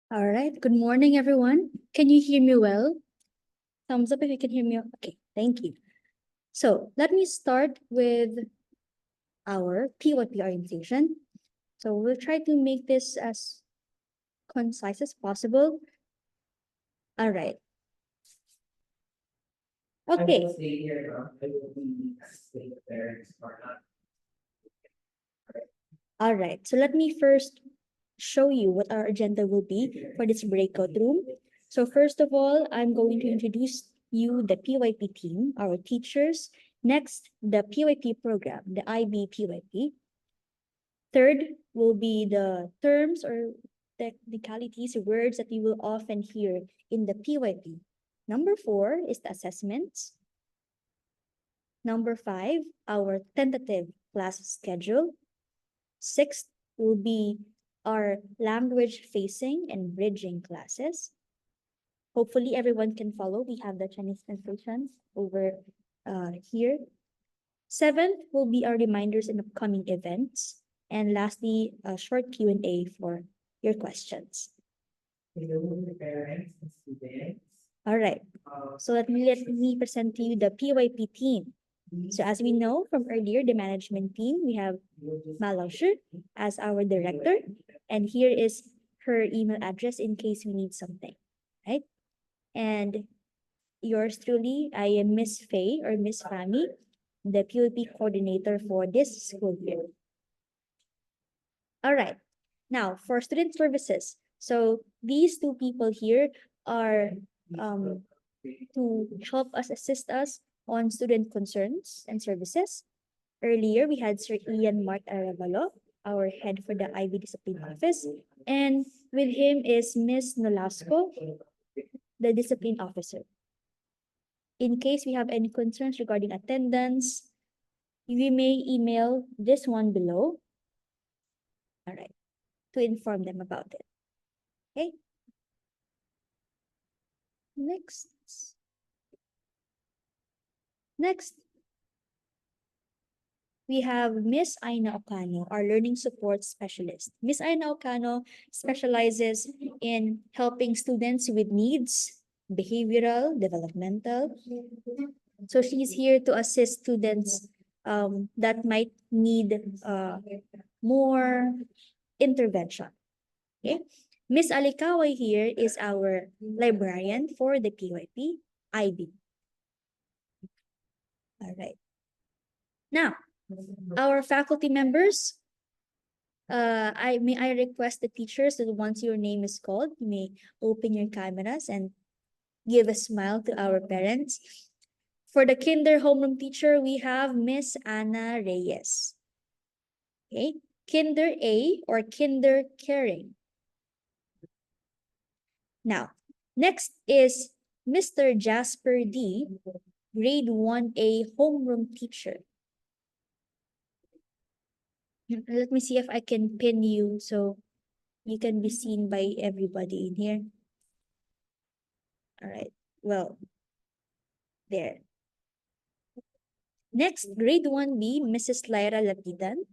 All right. Good morning, everyone. Can you hear me well? Thumbs up if you can hear me. Okay, thank you. So let me start with our PYP orientation. So we'll try to make this as concise as possible. All right. Okay. All right. So let me first show you what our agenda will be for this breakout room. So first of all, I'm going to introduce you the PYP team, our teachers. Next, the PYP program, the IB-PYP. Third will be the terms or technicalities, words that you will often hear in the PYP. Number 4 is the assessments. Number 5, our tentative class schedule. Sixth will be our language facing and bridging classes. Hopefully everyone can follow. We have the Chinese translation over here. Seventh will be our reminders and upcoming events. And lastly, a short Q&A for your questions. All right. So let me present to you the PYP team. So as we know from earlier, the management team, we have Malaushu as our director. And here is her email address in case we need something, right? And yours truly, I am Miss Faye or Miss Fami, the POP coordinator for this school year. All right. Now, for student services. So these two people here are to help us assist us on student concerns and services. Earlier, we had Sir Ian Mark Arevalo, our head for the IB Discipline Office. And with him is Miss Nolasco, the discipline officer. In case we have any concerns regarding attendance, we may email this one below. All right, to inform them about it. Okay. Next, we have Miss Aina Ocano, our learning support specialist. Miss Aina Ocano specializes in helping students with needs, behavioral, developmental. So she's here to assist students that might need more intervention. Okay. Miss Alikaway here is our librarian for the PYP IB. All right. Now, our faculty members, I request the teachers that once your name is called, you may open your cameras and give a smile to our parents. For the kinder homeroom teacher, we have Miss Ana Reyes. Okay, kinder A or kinder caring. Now, next is Mr. Jasper D, grade 1A homeroom teacher. Let me see if I can pin you so you can be seen by everybody in here. All right, well, there. Next, grade 1B, Mrs. Lyra Lapidan.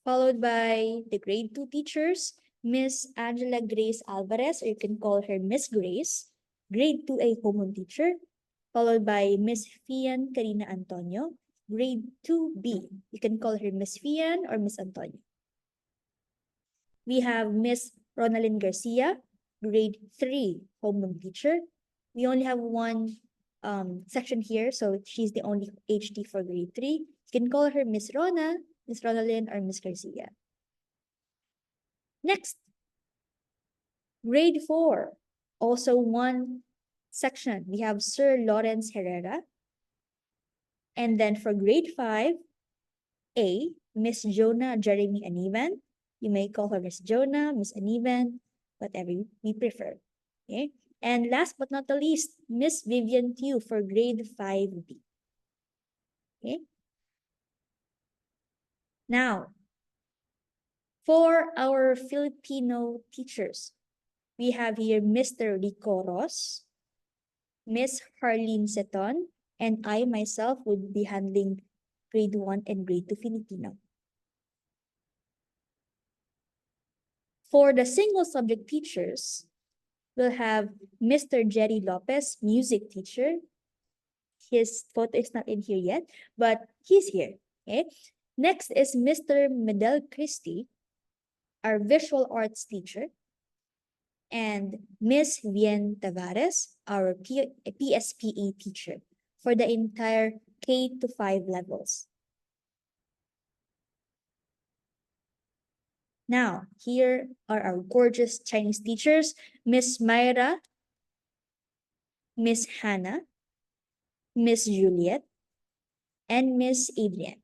Followed by the grade 2 teachers, Miss Angela Grace Alvarez, or you can call her Miss Grace, grade 2A homeroom teacher. Followed by Miss Fian Karina Antonio, grade 2B. You can call her Miss Fian or Miss Antonio. We have Miss Ronalyn Garcia, grade 3 homeroom teacher. We only have one section here, so she's the only HD for grade 3. You can call her Miss Rona, Miss Ronalyn, or Miss Garcia. Next, grade 4, also one section. We have Sir Lawrence Herrera. And then for grade 5, A, Miss Jonah Jeremy Anivan. You may call her Miss Jonah, Miss Anivan, whatever we prefer. Okay. And last but not the least, Miss Vivian Tew for grade 5B. Okay. Now, for our Filipino teachers, we have here Mr. Rico Ross, Miss Harleen Seton, and I myself would be handling grade 1 and grade 2 Filipino. For the single subject teachers, we'll have Mr. Jerry Lopez, music teacher. His photo is not in here yet, but he's here. Okay. Next is Mr. Medel Christie, our visual arts teacher, and Miss Vien Tavares, our PSPE teacher for the entire K to 5 levels. Now, here are our gorgeous Chinese teachers, Miss Myra, Miss Hannah, Miss Juliet, and Miss Adrian.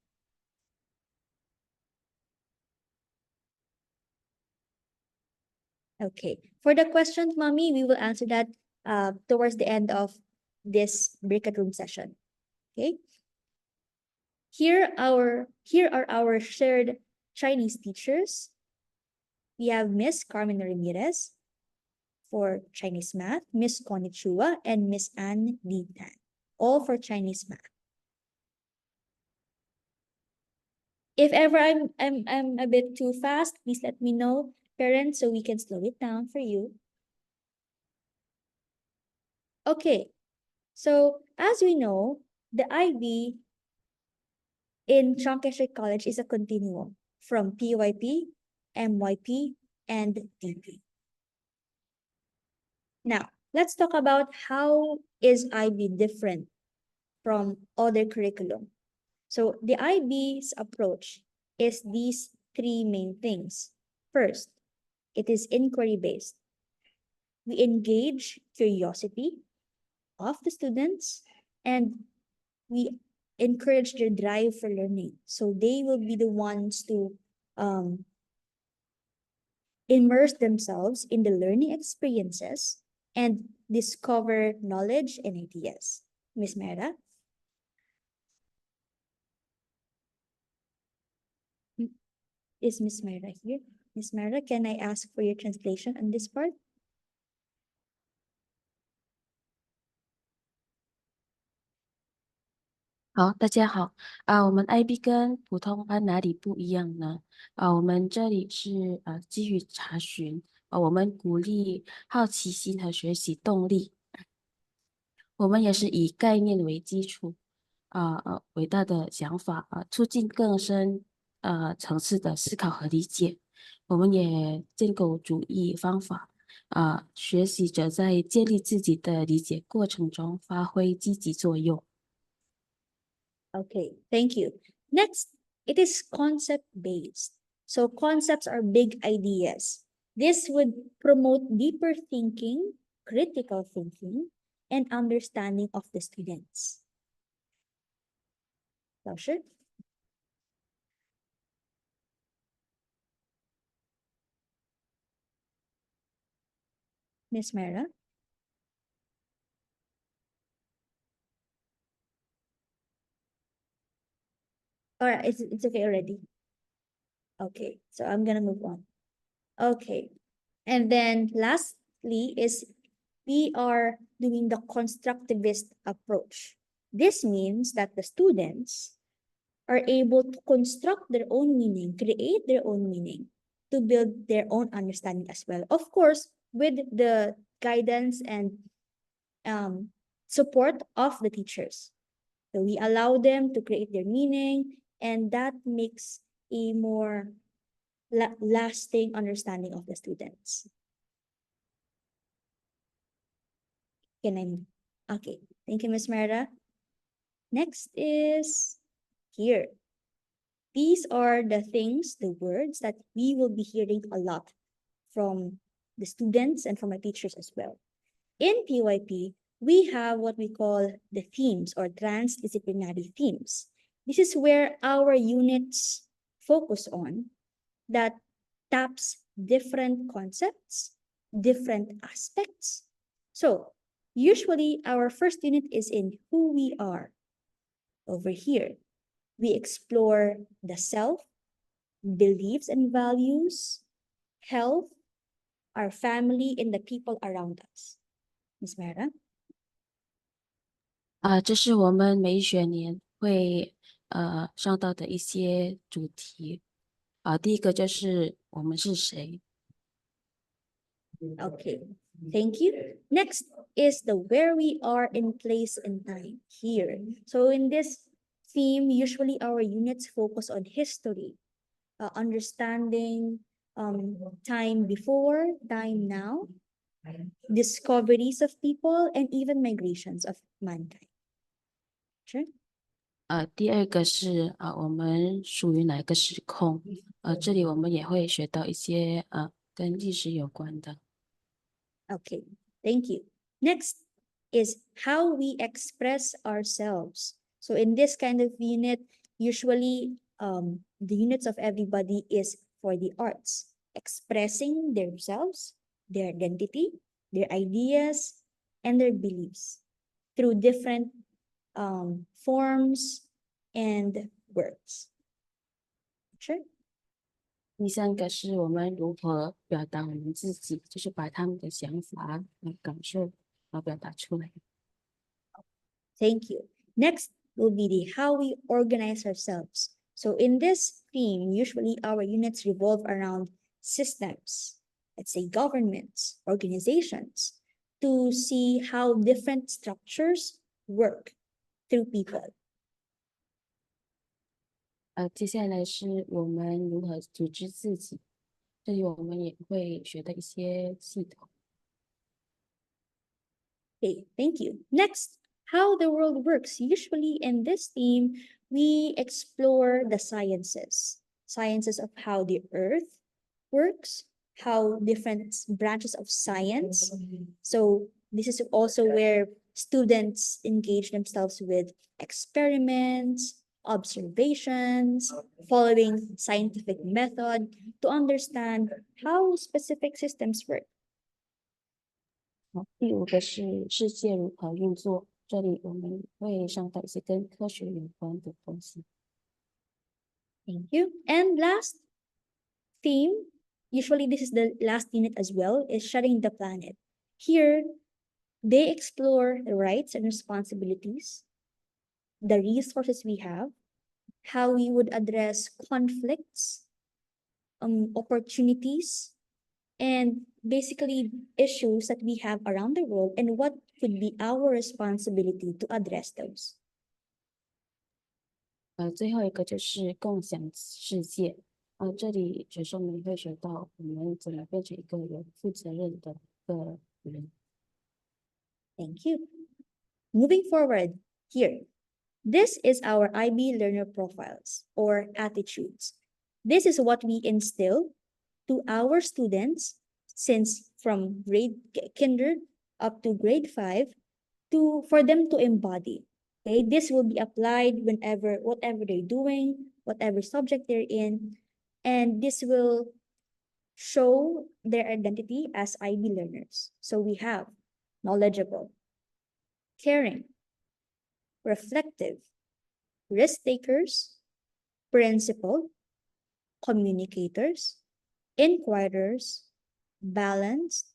Okay, for the questions, Mommy, we will answer that towards the end of this breakout room session. Okay. Here are our shared Chinese teachers. We have Miss Carmen Ramirez for Chinese math, Miss Connie Chua, and Miss Anne D. Tan, all for Chinese math. If ever I'm a bit too fast, please let me know, parents, so we can slow it down for you. Okay, so as we know, the IB in Chiang College is a continuum from PYP, MYP, and DP. Now, let's talk about how is IB different from other curriculum. So the IB's approach is these three main things. First, it is inquiry-based. We engage curiosity of the students and we encourage their drive for learning. So they will be the ones to immerse themselves in the learning experiences and discover knowledge and ideas. Miss Mera? Is Miss Mera here? Miss Mera, can I ask for your translation on this part? 好，大家好我们 IB 跟普通班哪里不一样呢？我们这里是基于查询我们鼓励好奇心和学习动力。我们也是以概念为基础伟大的想法促进更深层次的思考和理解。我们也建构主义方法学习者在建立自己的理解过程中发挥积极作用。Okay, thank you. Next, it is concept-based. So concepts are big ideas. This would promote deeper thinking, critical thinking, and understanding of the students. Lauscher? Miss Mara? All right, it's okay already. Okay, so I'm gonna move on. Okay, and then lastly is we are doing the constructivist approach. This means that the students are able to construct their own meaning, create their own meaning, to build their own understanding as well. Of course, with the guidance and support of the teachers. So we allow them to create their meaning, and that makes a more lasting understanding of the students. Okay, thank you, Ms. Mera. Next is here. These are the things, the words that we will be hearing a lot from the students and from our teachers as well. In PYP, we have what we call the themes or transdisciplinary themes. This is where our units focus on that taps different concepts, different aspects. So usually our first unit is in who we are. Over here, we explore the self, beliefs and values, health, our family, and the people around us. Ms. Mera? 这是我们每一学年会上到的一些主题第一个就是我们是谁 Okay, thank you. Next is the where we are in place and time here. So in this theme, usually our units focus on history, understanding time before, time now, discoveries of people, and even migrations of mankind. Sure. 第二个是我们属于哪个时空？这里我们也会学到一些跟历史有关的。Okay, thank you. Next is how we express ourselves. So in this kind of unit, usually the units of everybody is for the arts, expressing themselves, their identity, their ideas, and their beliefs through different forms and words. Sure. 第三个是我们如何表达我们自己，就是把他们的想法、感受表达出来。Thank you. Next will be the how we organize ourselves. So in this theme, usually our units revolve around systems, let's say governments, organizations, to see how different structures work through people. 接下来是我们如何组织自己，这里我们也会学到一些系统。Okay, thank you. Next, how the world works. Usually in this theme, we explore the sciences of how the earth works, how different branches of science. So this is also where students engage themselves with experiments, observations, following scientific method to understand how specific systems work. 第五个是世界如何运作，这里我们会上到一些跟科学有关的东西。Thank you. And last theme, usually this is the last unit as well, is shutting the planet. Here, they explore the rights and responsibilities, the resources we have, how we would address conflicts, opportunities, and basically issues that we have around the world and what could be our responsibility to address those. 最后一个就是共享世界。这里学生们会学到我们怎么变成一个有负责任的一个人。Thank you. Moving forward, here, this is our IB learner profiles or attitudes. This is what we instill to our students since from grade kinder up to grade 5 for them to embody. Okay, this will be applied whatever they're doing, whatever subject they're in, and this will show their identity as IB learners. So we have knowledgeable, caring, reflective, risk takers, principled, communicators, inquirers, balanced,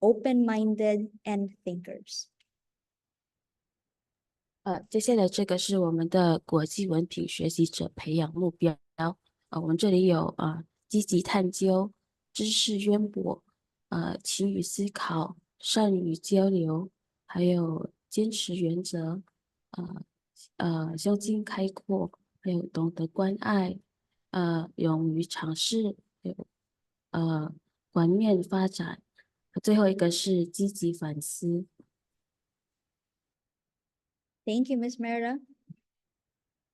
open-minded, and thinkers. 接下来这个是我们的国际文凭学习者培养目标。我们这里有积极探究、知识渊博、勤于思考、善于交流，还有坚持原则，胸襟开阔，还有懂得关爱，勇于尝试，有广面发展。最后一个是积极反思。Thank you, Ms. Mera.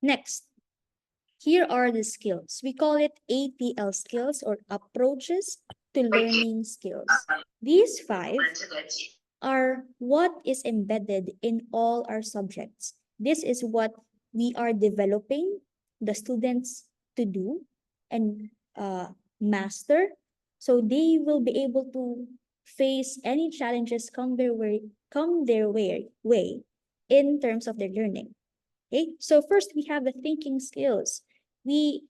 Next, here are the skills. We call it ATL skills or approaches to learning skills. These 5 are what is embedded in all our subjects. This is what we are developing the students to do and master, so they will be able to face any challenges come their way in terms of their learning. Okay, so first we have the thinking skills. We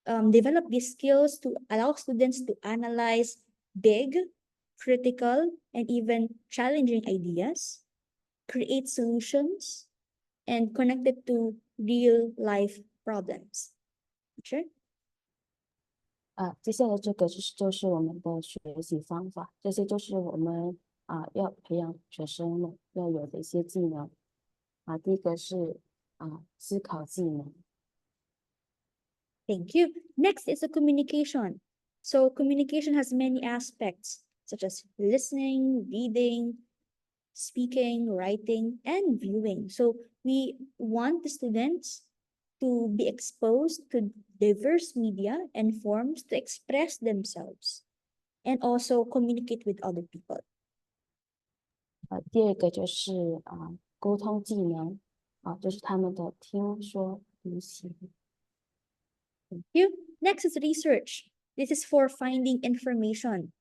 develop these skills to allow students to analyze big, critical, and even challenging ideas, create solutions, and connect it to real life problems. Sure. 接下来这个就是我们的学习方法，这些就是我们要培养学生们要有的一些技能。第一个是思考技能。Thank you. Next is the communication. So communication has many aspects, such as listening, reading, speaking, writing, and viewing. So we want the students to be exposed to diverse media and forms to express themselves and also communicate with other people. 第二个就是沟通技能，就是他们的听说读写。Thank you. Next is research. This is for finding information,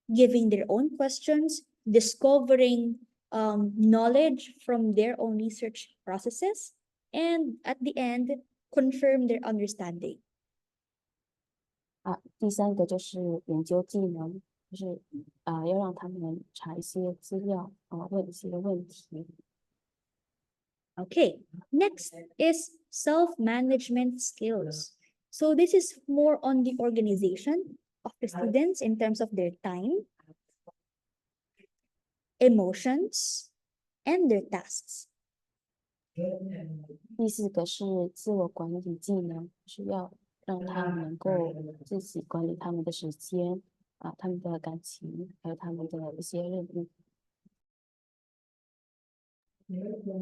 giving their own questions, discovering knowledge from their own research processes, and at the end, confirm their understanding. 第三个就是研究技能，就是要让他们查一些资料，问一些问题。Okay, next is self-management skills. So this is more on the organization of the students in terms of their time, emotions, and their tasks. 第四个是自我管理技能，是要让他们能够自己管理他们的时间，他们的感情，还有他们的一些任务。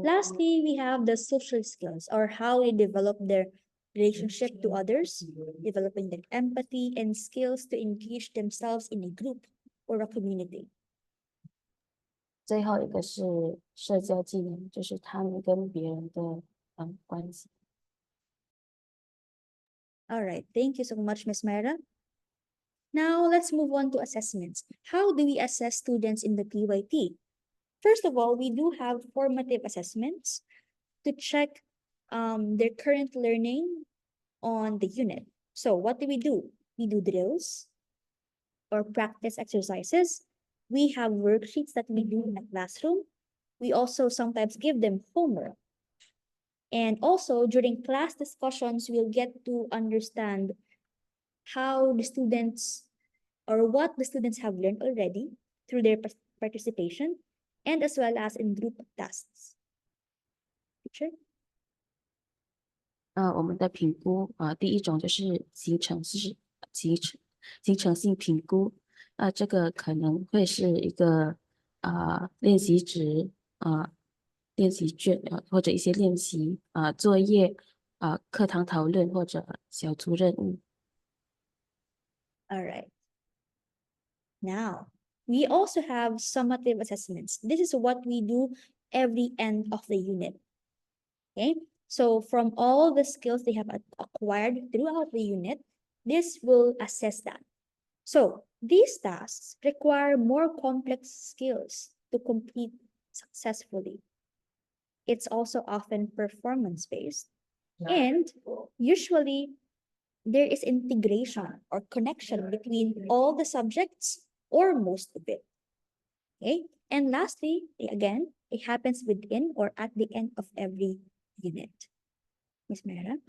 Lastly, we have the social skills or how they develop their relationship to others, developing their empathy and skills to engage themselves in a group or a community. 最后一个是社交技能，就是他们跟别人的关系。All right, thank you so much, Ms. Myra. Now let's move on to assessments. How do we assess students in the PYP? First of all, we do have formative assessments to check their current learning on the unit. So what do? We do drills or practice exercises. We have worksheets that we do in the classroom. We also sometimes give them homework. And also during class discussions, we'll get to understand how the students or what the students have learned already through their participation and as well as in group tasks. Teacher? 我们的评估第一种就是形成性评估，这个可能会是一个练习纸练习卷或者一些练习作业课堂讨论或者小组任务。All right. Now, we also have summative assessments. This is what we do every end of the unit. Okay, so from all the skills they have acquired throughout the unit, this will assess that. So these tasks require more complex skills to complete successfully. It's also often performance-based, and usually there is integration or connection between all the subjects or most of it. Okay, and lastly, again, it happens within or at the end of every unit. Miss Mera?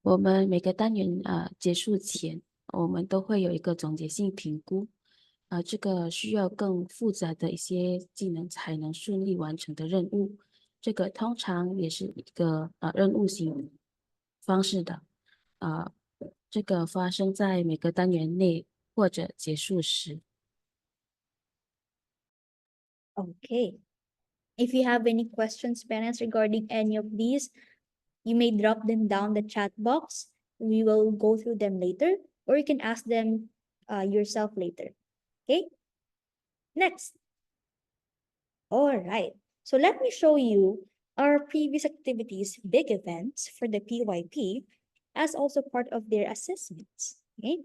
我们每个单元结束前，我们都会有一个总结性评估，这个需要更复杂的一些技能才能顺利完成的任务，这个通常也是一个任务型方式的，这个发生在每个单元内或者结束时。Okay. If you have any questions, parents, regarding any of these, you may drop them down the chat box. We will go through them later, or you can ask them yourself later. Okay? Next. All right. So let me show you our previous activities, big events for the PYP, as also part of their assessments. Okay?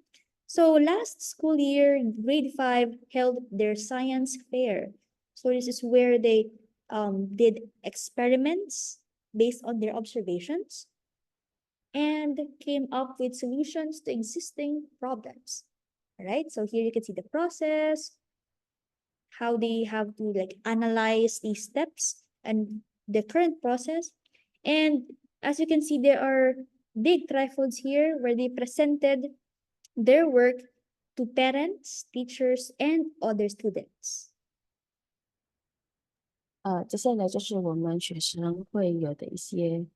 So last school year, grade 5 held their science fair. So this is where they did experiments based on their observations and came up with solutions to existing problems. All right, so here you can see the process, how they have to like analyze these steps and the current process. And as you can see, there are big trifolds here where they presented their work to parents, teachers, and other students. 接下来就是我们学生会有的一些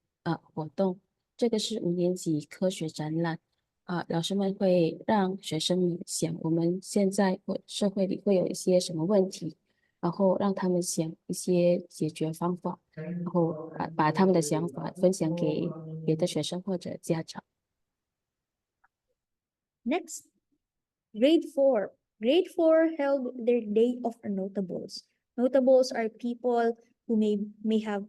活动。这个是5年级科学展览老师们会让学生们想我们现在社会里会有一些什么问题，然后让他们想一些解决方法，然后把他们的想法分享给别的学生或者家长。Next, grade 4. Grade 4 held their day of notables. Notables are people who may have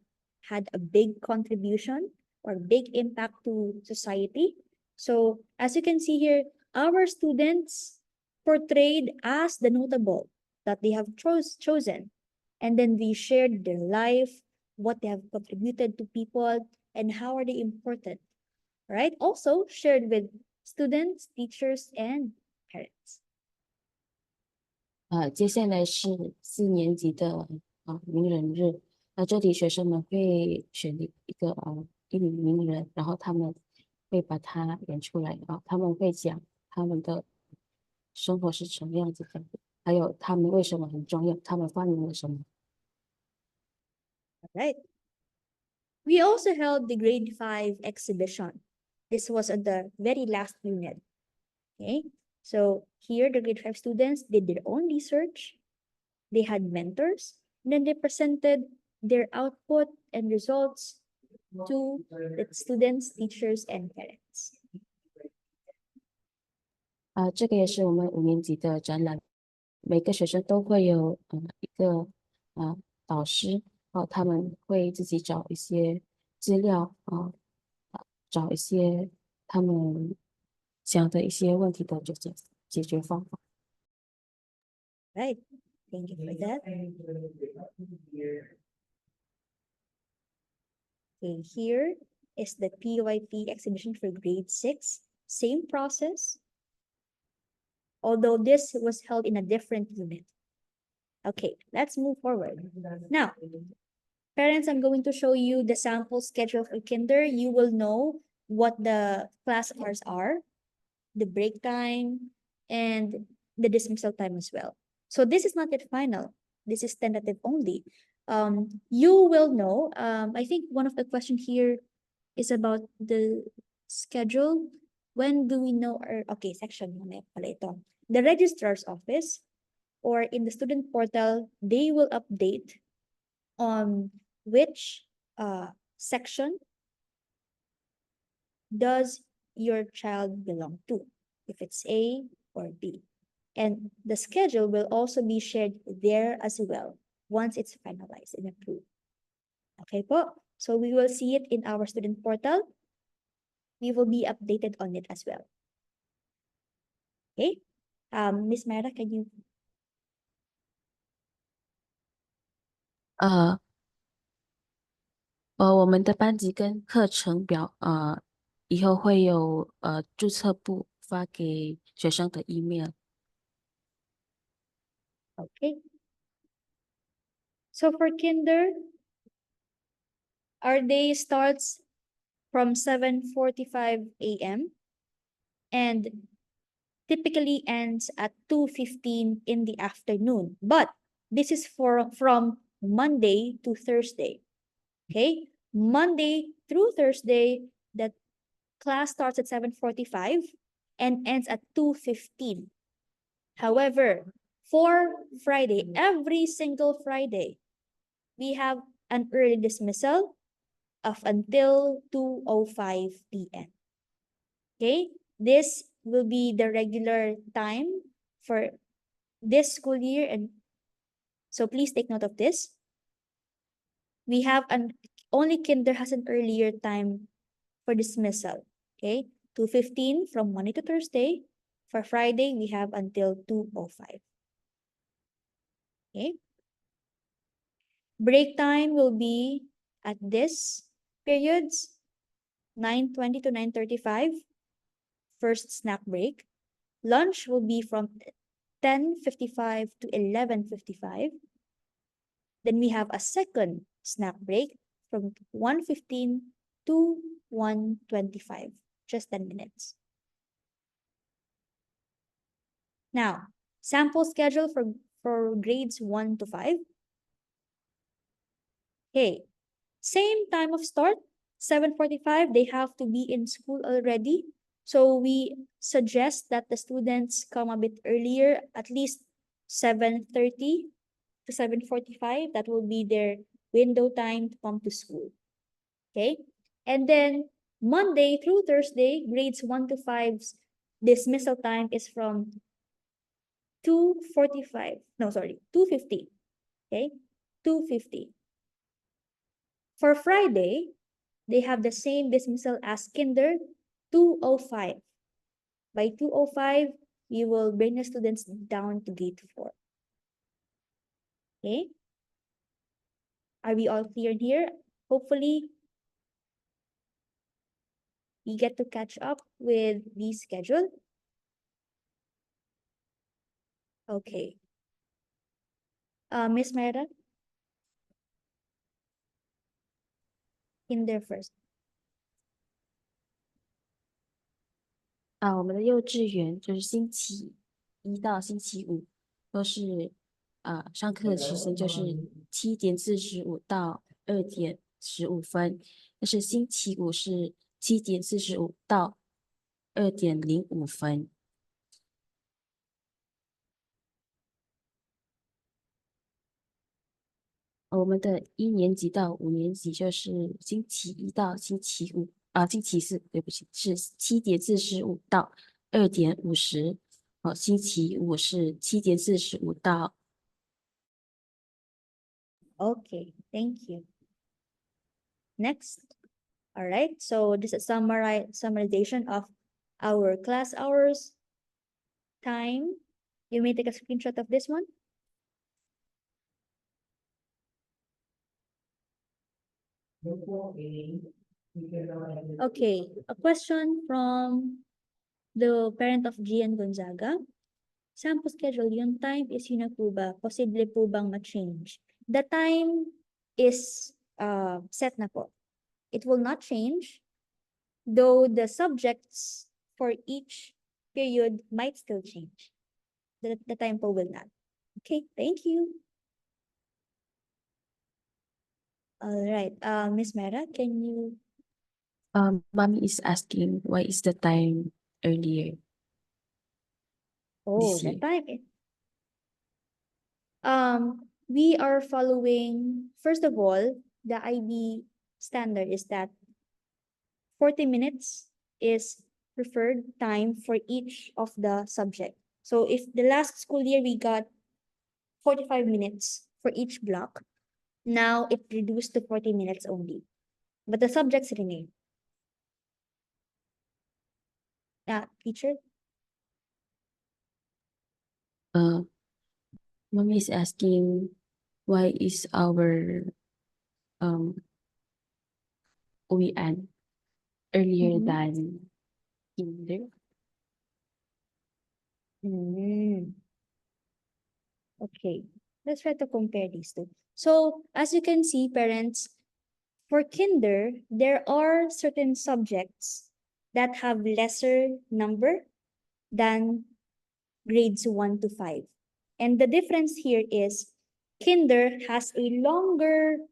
had a big contribution or big impact to society. So as you can see here, our students portrayed as the notable that they have chosen. And then we shared their life, what they have contributed to people, and how are they important, right? Also shared with students, teachers, and parents. 接下来是4年级的名人日。那这里学生们会选一名名人，然后他们会把他演出来他们会讲他们的生活是什么样子的，还有他们为什么很重要，他们发明了什么。All right. We also held the grade 5 exhibition. This was on the very last unit. Okay. So here the grade 5 students did their own research. They had mentors, and then they presented their output and results to the students, teachers, and parents. 这个也是我们5年级的展览，每个学生都会有一个导师他们会自己找一些资料找一些他们想的一些问题的解决方法。Right. Thank you for that. Okay, here is the PYP exhibition for grade 6. Same process, although this was held in a different unit. Okay, let's move forward. Now, parents, I'm going to show you the sample schedule for kinder. You will know what the class hours are, the break time, and the dismissal time as well. So this is not yet final. This is tentative only. You will know, I think one of the questions here is about the schedule. When do we know our, okay, section, mamaya pala ito. The registrar's office or in the student portal, they will update on which section does your child belong to, if it's A or B. And the schedule will also be shared there as well once it's finalized and approved. Okay po? So we will see it in our student portal. We will be updated on it as well. Okay? Miss Mara, can you? 我们的班级跟课程表以后会有注册部发给学生的 email。Okay. So for kinder, our day starts from 7:45 a.m. and typically ends at 2:15 in the afternoon. But this is from Monday to Thursday. Okay? Monday through Thursday, the class starts at 7:45 and ends at 2:15. However, for Friday, every single Friday, we have an early dismissal of until 2:05 p.m. Okay? This will be the regular time for this school year, and so please take note of this. We have only kinder has an earlier time for dismissal. Okay? 2:15 from Monday to Thursday. For Friday, we have until 2:05. Okay? Break time will be at this periods, 9:20 to 9:35. First snack break. Lunch will be from 10:55 to 11:55. Then we have a second snack break from 1:15 to 1:25, just 10 minutes. Now, sample schedule for grades 1 to 5. Okay, same time of start, 7:45. They have to be in school already. So we suggest that the students come a bit earlier, at least 7:30 to 7:45. That will be their window time to come to school. Okay? And then Monday through Thursday, grades 1 to 5's dismissal time is from 2:45. No, sorry, 2:50. Okay? 2:50. For Friday, they have the same dismissal as kinder, 2:05. By 2:05, we will bring the students down to gate 4. Okay? Are we all clear here? Hopefully, we get to catch up with the schedule. Okay. Miss Mayra, kinder first. 我们的幼稚园就是星期一到星期五都是上课的时间就是7:45到2:15，但是星期五是7:45到2:05。我们的1年级到5年级就是星期一到星期四，对不起，是7:45到2:50。星期五是7:45到。Okay, thank you. Next. All right, so this is summarization of our class hours time. You may take a screenshot of this one. Okay, a question from the parent of Gian Gonzaga. Sample schedule, yung time is yun na po ba? Posible po bang ma-change? The time is set na po. It will not change, though the subjects for each period might still change. The time po will not. Okay, thank you. All right, Miss Mera, can you? Mommy is asking why is the time earlier Oh, this the year? time. We are following, first of all, the IB standard is that 40 minutes is preferred time for each of the subject. So if the last school year we got 45 minutes for each block, now it reduced to 40 minutes only. But the subjects remain. Teacher? Mommy is asking why is our uwian earlier Mhm. than kinder? Okay, let's try to compare these two. So as you can see, parents, for kinder, there are certain subjects that have lesser number than grades 1 to 5. And the difference here is kinder has a longer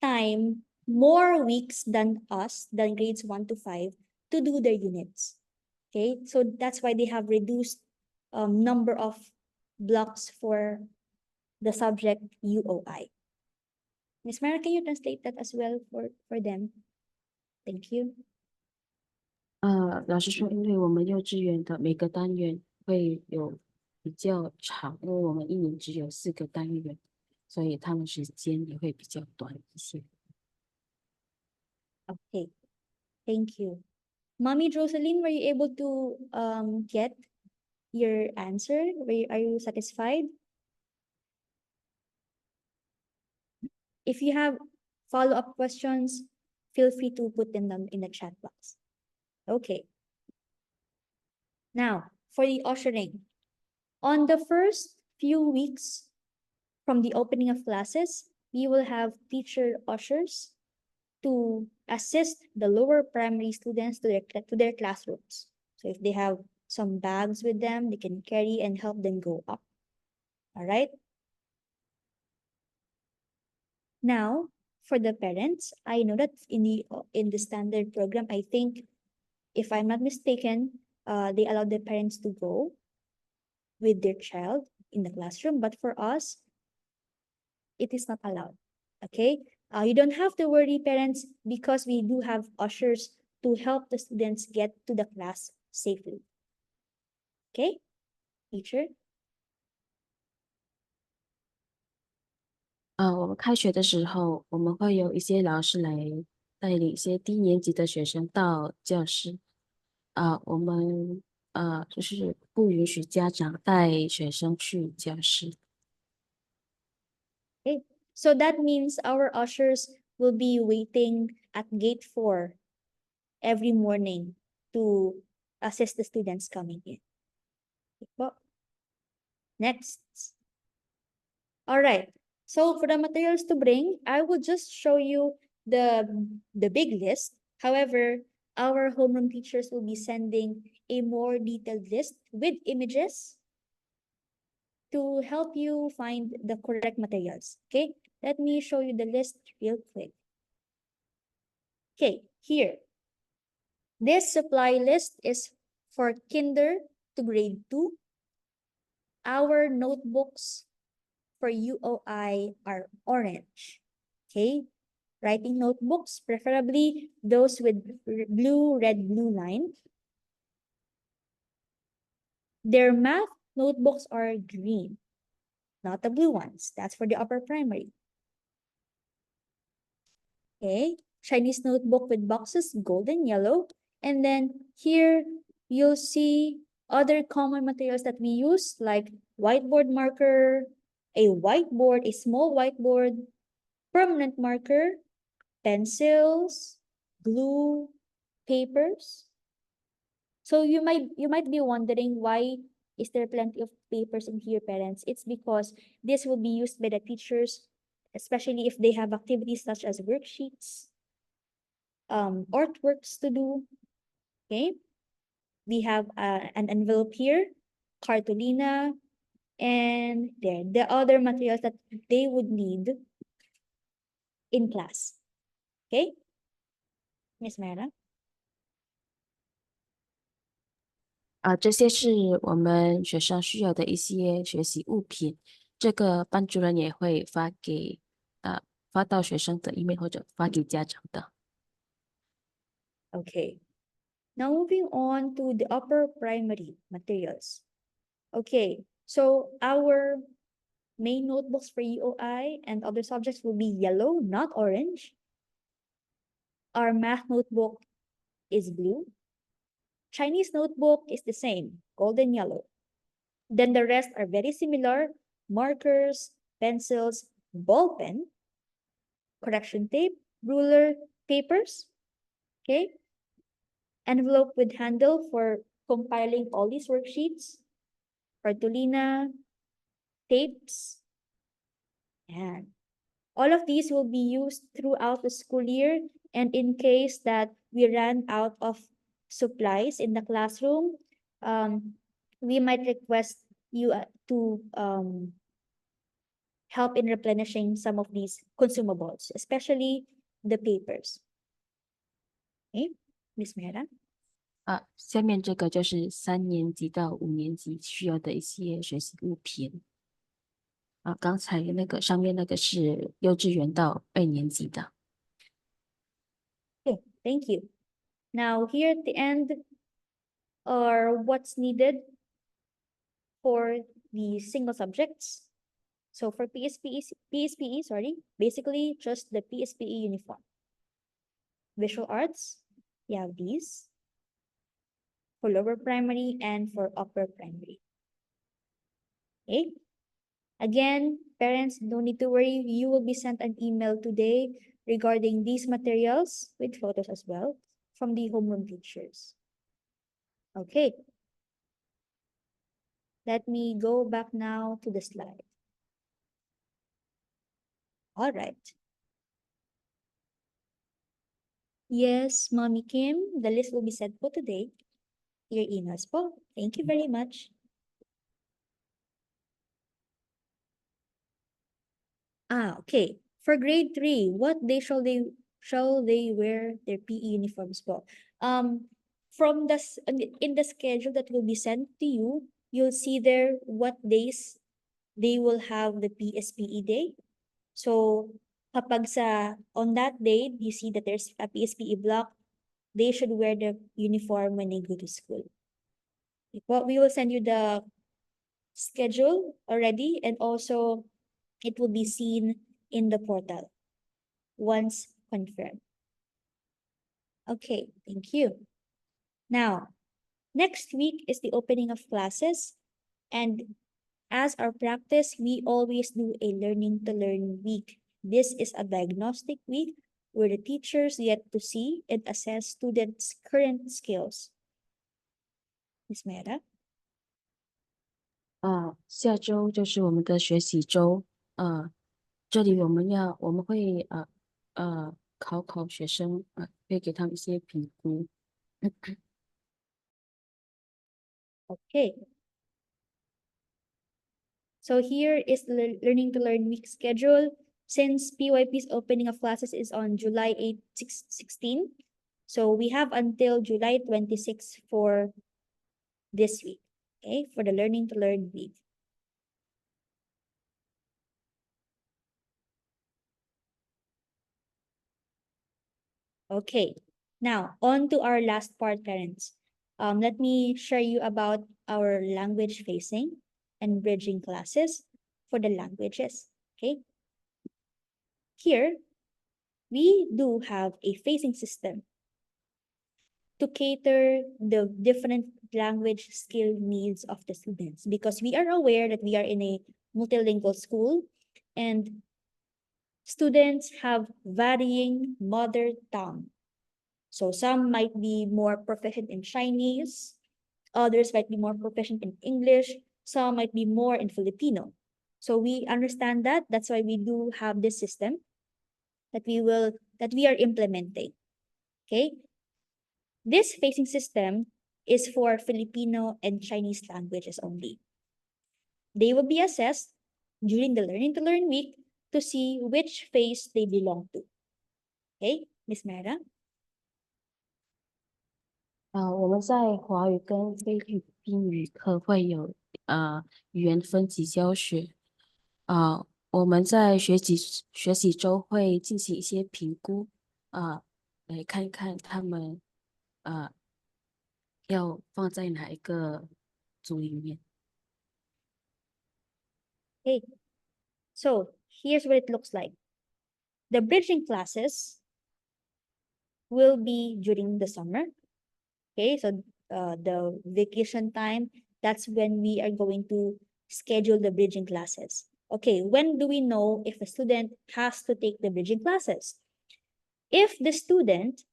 time, more weeks than us, than grades 1 to 5, to do their units. Okay, so that's why they have reduced number of blocks for the subject UOI. Miss Mara, can you translate that as well for them? Thank you. 老师说，因为我们幼稚园的每个单元会有比较长，因为我们一年只有4个单元，所以他们时间也会比较短一些。Okay, thank you. Mommy Jocelyn, were you able to get your answer? Are you satisfied? If you have follow-up questions, feel free to put them in the chat box. Okay. Now, for the ushering. On the first few weeks from the opening of classes, we will have teacher ushers to assist the lower primary students to their classrooms. So if they have some bags with them they can carry and help them go up. All right. Now, for the parents, I know that in the standard program, I think, if I'm not mistaken, they allow the parents to go with their child in the classroom. But for us, it is not allowed. Okay? You don't have to worry, parents, because we do have ushers to help the students get to the class safely. Okay? Teacher? 我们开学的时候，我们会有一些老师来带领一些低年级的学生到教室。我们就是不允许家长带学生去教室。Okay. So that means our ushers will be waiting at gate 4 every morning to assist the students coming in. Okay. Next. All right. So for the materials to bring, I will just show you the big list. However, our homeroom teachers will be sending a more detailed list with images to help you find the correct materials. Okay, let me show you the list real quick. Okay, here. This supply list is for kinder to grade 2. Our notebooks for UOI are orange. Okay, writing notebooks, preferably those with blue, red, blue line. Their math notebooks are green, not the blue ones. That's for the upper primary. Okay, Chinese notebook with boxes, golden yellow. And then here you'll see other common materials that we use, like whiteboard marker, a whiteboard, a small whiteboard, permanent marker, pencils, glue, papers. So you might be wondering, why is there plenty of papers in here, parents? It's because this will be used by the teachers, especially if they have activities such as worksheets, artworks to do. Okay, we have an envelope here, cartolina, and there the other materials that they would need in class. Okay, Miss Mara. 这些是我们学生需要的一些学习物品，这个班主任也会发到学生的 email 或者发给家长的。Okay. Now moving on to the upper primary materials. Okay, so our main notebooks for UOI and other subjects will be yellow, not orange. Our math notebook is blue. Chinese notebook is the same, golden yellow. Then the rest are very similar: markers, pencils, ball pen, correction tape, ruler, papers. Okay, envelope with handle for compiling all these worksheets, cartolina, tapes, and all of these will be used throughout the school year. And in case that we ran out of supplies in the classroom, we might request you to help in replenishing some of these consumables, especially the papers. Okay, Miss Mera. 下面这个就是3年级到5年级需要的一些学习物品。刚才那个上面那个是幼稚园到2年级的。Okay, thank you. Now here at the end are what's needed for the single subjects. So for PSPE, sorry, basically just the PSPE uniform. Visual arts, you have these for lower primary and for upper primary. Okay. Again, parents, don't need to worry. You will be sent an email today regarding these materials with photos as well from the homeroom teachers. Okay. Let me go back now to the slide. All right. Yes, Mommy Kim, the list will be sent for today. your emails po. Thank you very much. Okay. For grade 3, what day shall they wear their PE uniforms po? From in the schedule that will be sent to you, you'll see there what days they will have the PSPE day. So, kapag on that day, you see that there's a PSPE block, they should wear the uniform when they go to school. Well, we will send you the schedule already, and also it will be seen in the portal once confirmed. Okay, thank you. Now, next week is the opening of classes, and as our practice, we always do a learning to learn week. This is a diagnostic week where the teachers get to see and assess students' current skills. Miss Mera? 下周就是我们的学习周，这里我们会考学生，会给他们一些评估。Okay. So here is the learning to learn week schedule. Since PYP's opening of classes is on July 8, 16, so we have until July 26 for this week, okay, for the learning to learn week. Okay, now on to our last part, parents. Let me share you about our language facing and bridging classes for the languages, okay? Here, we do have a facing system to cater the different language skill needs of the students, because we are aware that we are in a multilingual school and students have varying mother tongue. So some might be more proficient in Chinese, others might be more proficient in English, some might be more in Filipino. So we understand that. That's why we do have this system that we are implementing. Okay? This facing system is for Filipino and Chinese languages only. They will be assessed during the Learning to Learn week to see which phase they belong to. Okay, Miss Mera? 我们在华语跟菲律宾语课会有语言分级教学。我们在学习周会进行一些评估，来看一看他们要放在哪一个组里面。Okay, so here's what it looks like. The bridging classes will be during the summer. Okay, so the vacation time, that's when we are going to schedule the bridging classes. Okay, when do we know if a student has to take the bridging classes? If the student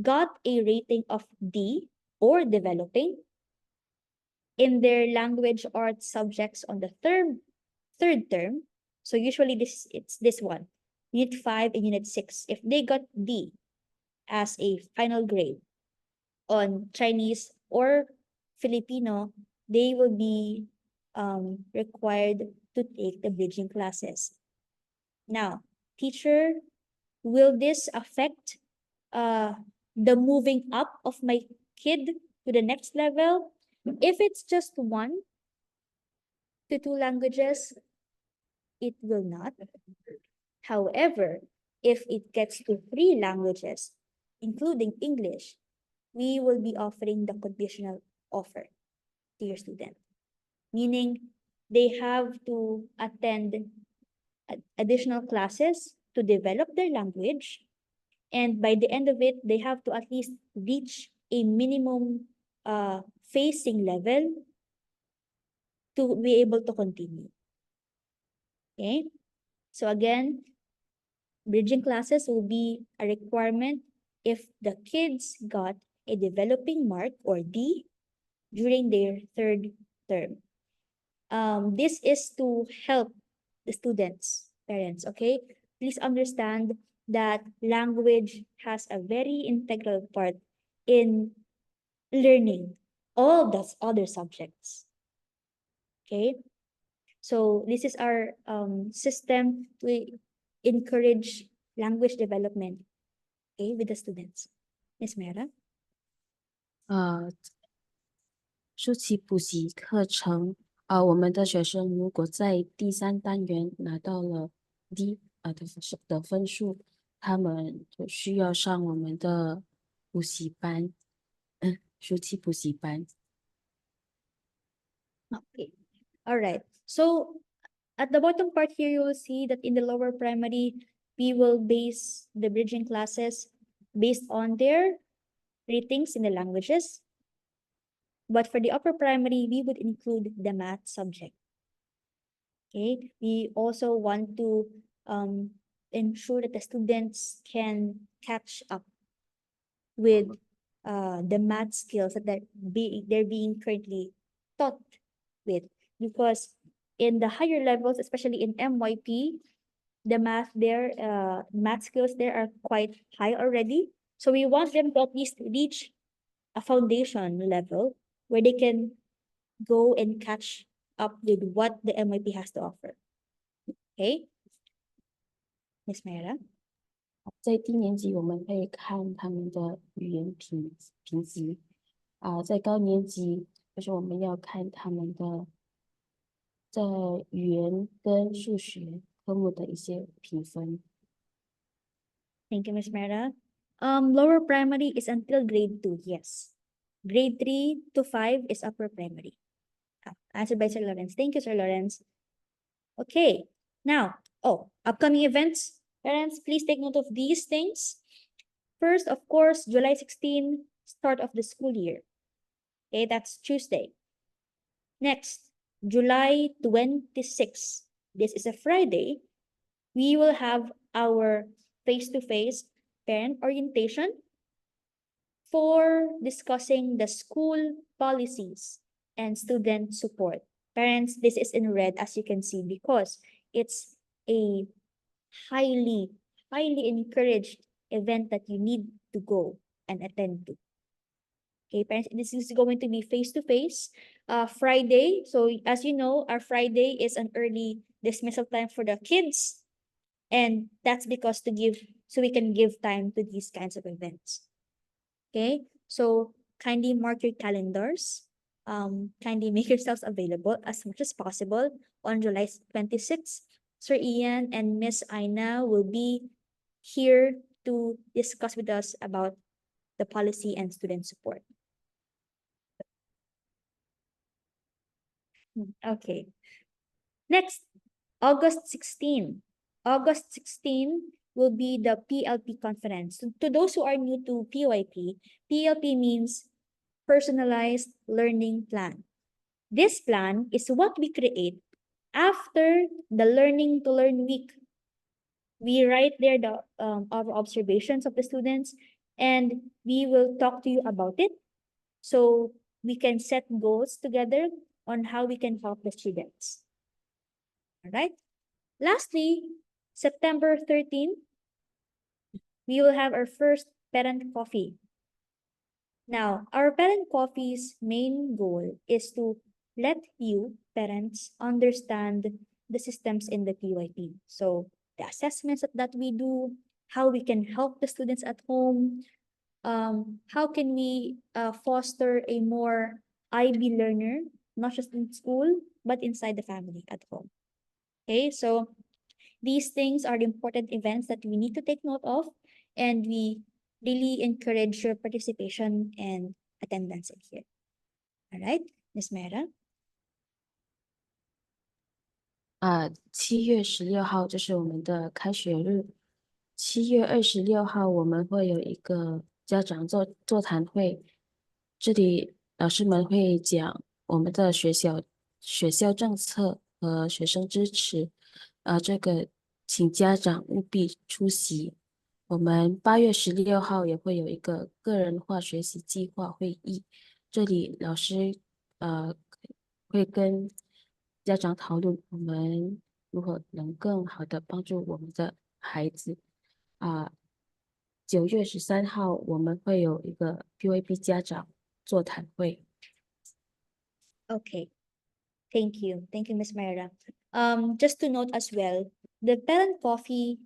got a rating of D or developing in their language arts subjects on the third term, so usually it's this one, Unit 5 and Unit 6. If they got D as a final grade on Chinese or Filipino, they will be required to take the bridging classes. Now, teacher, will this affect the moving up of my kid to the next level? If it's just 1 to 2 languages, it will not. However, if it gets to 3 languages, including English, we will be offering the conditional offer to your student, meaning they have to attend additional classes to develop their language, and by the end of it, they have to at least reach a minimum facing level to be able to continue. Okay, so again, bridging classes will be a requirement if the kids got a developing mark or D during their third term. This is to help the students, parents, okay? Please understand that language has a very integral part in learning all the other subjects. Okay, so this is our system to encourage language development, okay, with the students. Miss Mera? 呃，暑期补习课程，我们的学生如果在第三单元拿到了 D 的分数，他们就需要上我们的补习班，暑期补习班。Okay. All right. So at the bottom part here, you will see that in the lower primary, we will base the bridging classes based on their ratings in the languages. But for the upper primary, we would include the math subject. Okay. We also want to ensure that the students can catch up with the math skills that they're being currently taught with, because in the higher levels, especially in MYP, the math skills there are quite high already. So we want them to at least reach a foundation level where they can go and catch up with what the MYP has to offer. Okay, Miss Mayra? 在低年级我们会看他们的语言评级，在高年级就是我们要看他们的在语言跟数学科目的一些评分。Thank you, Miss Mera. Lower primary is until grade 2, yes. Grade 3 to 5 is upper primary. Answered by Sir Lawrence. Thank you, Sir Lawrence. Okay, now, upcoming events. Parents, please take note of these things. First, of course, July 16, start of the school year. Okay, that's Tuesday. Next, July 26. This is a Friday. We will have our face-to-face parent orientation for discussing the school policies and student support. Parents, this is in red, as you can see, because it's a highly encouraged event that you need to go and attend to. Okay, parents, this is going to be face-to-face. Friday, so as you know, our Friday is an early dismissal time for the kids. And that's because so we can give time to these kinds of events. Okay, so kindly mark your calendars. Kindly make yourselves available as much as possible on July 26th. Sir Ian and Miss Aina will be here to discuss with us about the policy and student support. Okay. Next, August 16. August 16 will be the PLP conference. To those who are new to PYP, PLP means Personalized Learning Plan. This plan is what we create after the Learning to Learn week. We write there our observations of the students, and we will talk to you about it, so we can set goals together on how we can help the students. All right. Lastly, September 13, we will have our first parent coffee. Now, our parent coffee's main goal is to let you, parents, understand the systems in the PYP. So the assessments that we do, how we can help the students at home, how can we foster a more IB learner, not just in school, but inside the family at home. Okay, so these things are the important events that we need to take note of, and we really encourage your participation and attendance in here. All right, Ms. Mera? 7月16号就是我们的开学日。7月26号我们会有一个家长座谈会，这里老师们会讲我们的学校政策和学生支持。这个请家长务必出席。我们8月16号也会有一个个人化学习计划会议，这里老师会跟家长讨论我们如何能更好的帮助我们的孩子。9月13号我们会有一个 PYP 家长座谈会。Okay. Thank you. Thank you, Miss Myra. Just to note as well, the parent coffee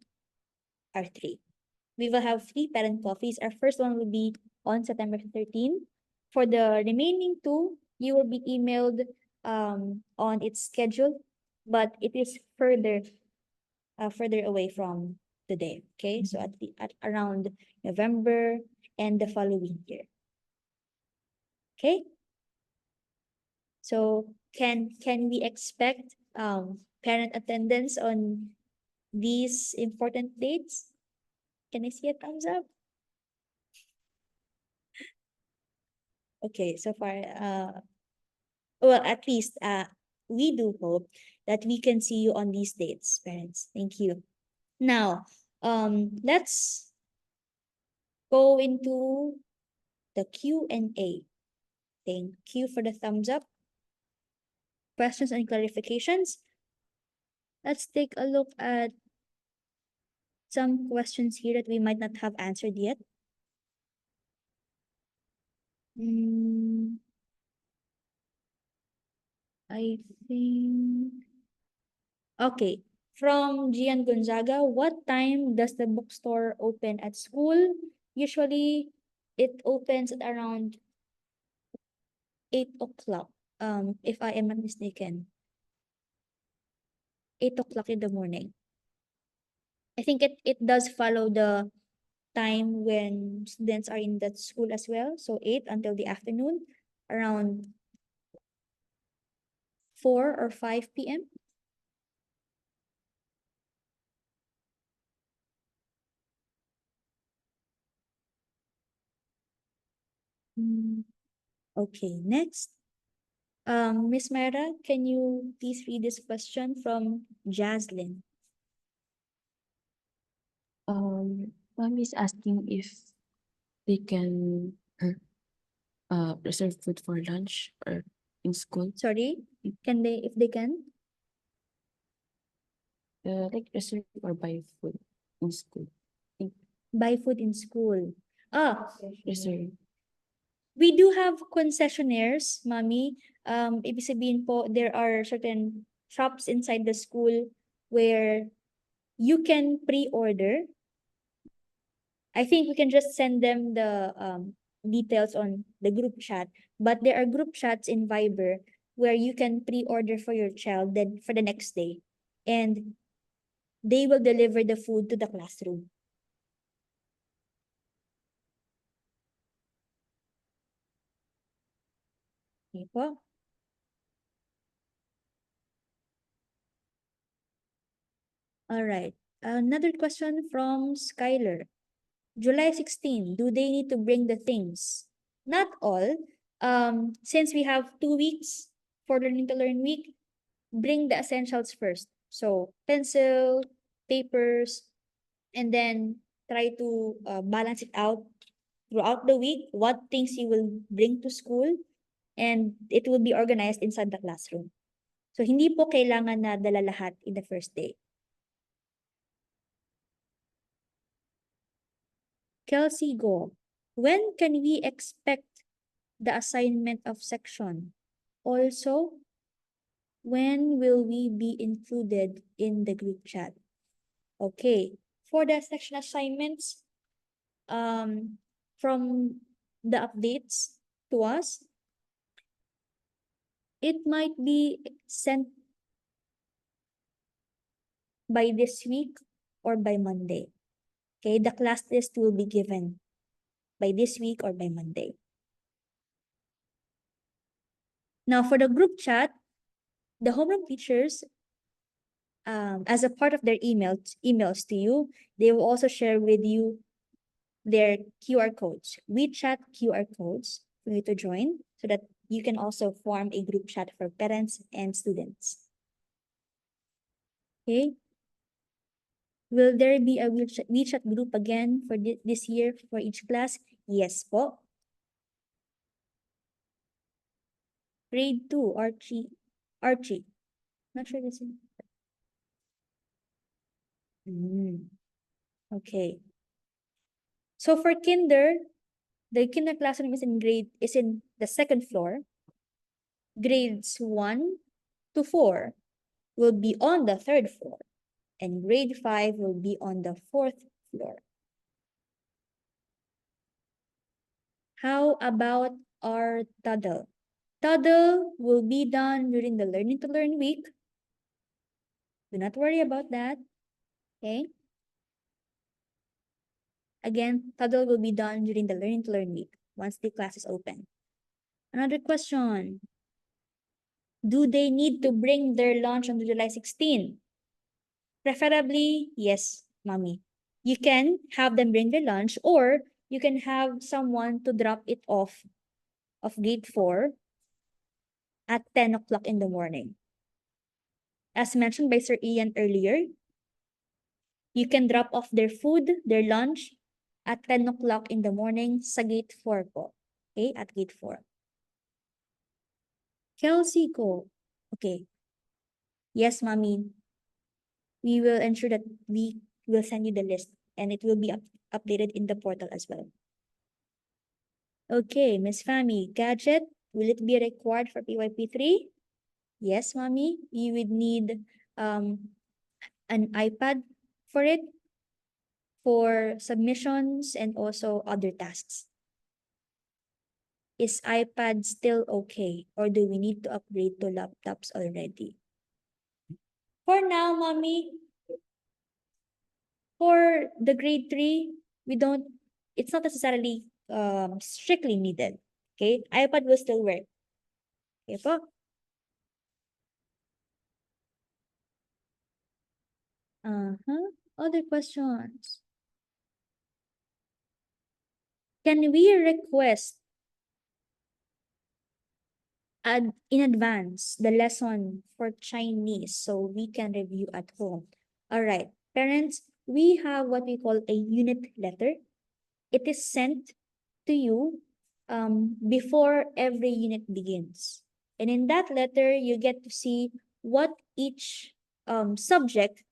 are three. We will have three parent coffees. Our first one will be on September 13th. For the remaining two, you will be emailed on its schedule, but it is further away from today. Okay, so at around November and the following year. Okay, so can we expect parent attendance on these important dates? Can I see a thumbs up? Okay, so far, well, at least we do hope that we can see you on these dates, parents. Thank you. Now, let's go into the Q&A. Thank you for the thumbs up. Questions and clarifications. Let's take a look at some questions here that we might not have answered yet. Mm, I think. Okay. From Gian Gonzaga, what time does the bookstore open at school? Usually, it opens at around 8 o'clock. If I am not mistaken, 8 o'clock in the morning. I think it does follow the time when students are in that school as well. So 8 until the afternoon, around 4 or 5 p.m. Mm, okay, next. Miss Mara, can you please read this question from Jaslyn? Mom is asking if they can reserve food for lunch or in school. Sorry, can they, if they can, Like reserve or buy food in school. Think buy food in school? Ah, reserve. we do have concessionaires, Mommy. Ibig sabihin po, there are certain shops inside the school where you can pre-order. I think we can just send them the details on the group chat. But there are group chats in Viber where you can pre-order for your child then for the next day. And they will deliver the food to the classroom. Okay po. All right. Another question from Skylar. July 16, do they need to bring the things? Not all. Since we have 2 weeks for Learning to Learn week, bring the essentials first. So pencil, papers, and then try to balance it out throughout the week, what things you will bring to school, and it will be organized inside the classroom. So hindi po kailangan na dala lahat in the first day. Kelsey Go, when can we expect the assignment of section? Also, when will we be included in the group chat? Okay, for the section assignments, from the updates to us, it might be sent by this week or by Monday. Okay, the class list will be given by this week or by Monday. Now, for the group chat, the homeroom teachers, as a part of their emails to you, they will also share with you their QR codes, WeChat QR codes for you to join so that you can also form a group chat for parents and students. Okay. Will there be a WeChat group again for this year for each class? Yes po. Grade 2, Archie. Archie. Not sure this is. Okay. So for kinder, the kinder classroom is in the second floor. grades 1 to 4 will be on the 3rd floor, and grade 5 will be on the 4th floor. How about our toddle? Toddle will be done during the Learning to Learn week. Do not worry about that, okay? Again, toddle will be done during the Learning to Learn week once the class is open. Another question. Do they need to bring their lunch on July 16? Preferably, yes, mommy. You can have them bring their lunch, or you can have someone to drop it off of gate 4 at 10 o'clock in the morning. As mentioned by Sir Ian earlier, you can drop off their food, their lunch, at 10 o'clock in the morning sa gate 4 po. Okay, at gate 4. Kelsey ko. Okay. Yes, mommy. We will ensure that we will send you the list and it will be updated in the portal as well. Okay, Miss Fami, gadget, will it be required for PYP3? Yes, mommy. You would need an iPad for it, for submissions and also other tasks. Is iPad still okay, or do we need to upgrade to laptops already? For now, mommy, for the grade 3, it's not necessarily strictly needed. Okay, iPad will still work. Okay po? Other questions? Can we request in advance the lesson for Chinese so we can review at home? All right, parents, we have what we call a unit letter. It is sent to you before every unit begins. And in that letter, you get to see what each subject